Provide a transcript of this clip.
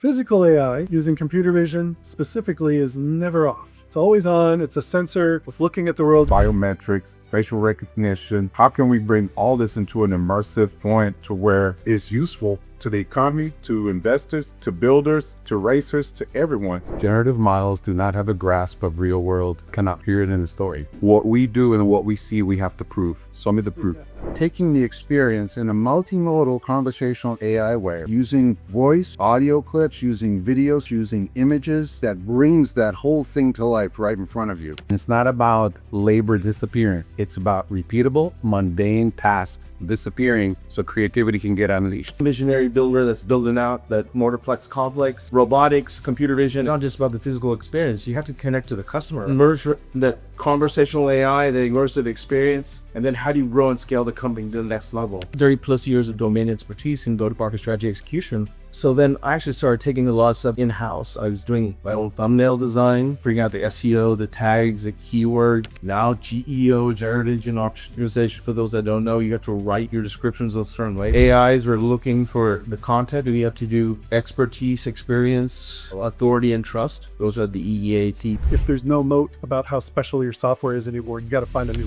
Physical AI, using computer vision specifically, is never off. It's always on, it's a sensor, it's looking at the world. Biometrics, facial recognition. How can we bring all this into an immersive point to where it's useful to the economy, to investors, to builders, to racers, to everyone? Generative models do not have a grasp of real world, cannot hear it in a story. What we do and what we see, we have to prove. Show me the proof. Taking the experience in a multimodal conversational AI way, using voice, audio clips, using videos, using images, that brings that whole thing to life right in front of you. It's not about labor disappearing. It's about repeatable, mundane tasks disappearing so creativity can get unleashed. Visionary builder that's building out that multiplex complex, robotics, computer vision. It's not just about the physical experience. You have to connect to the customer. Merge that conversational AI, the immersive experience, and then how do you grow and scale the company to the next level? 30+ years of domain expertise in go-to-market strategy execution. So then I actually started taking a lot of stuff in-house. I was doing my own thumbnail design, figuring out the SEO, the tags, the keywords. Now GEO, generative engine optimization. For those that don't know, you have to write your descriptions a certain way. AIs are looking for the content. We have to do expertise, experience, authority, and trust. Those are the EEAT. If there's no moat about how special your software is anymore, you got to find a new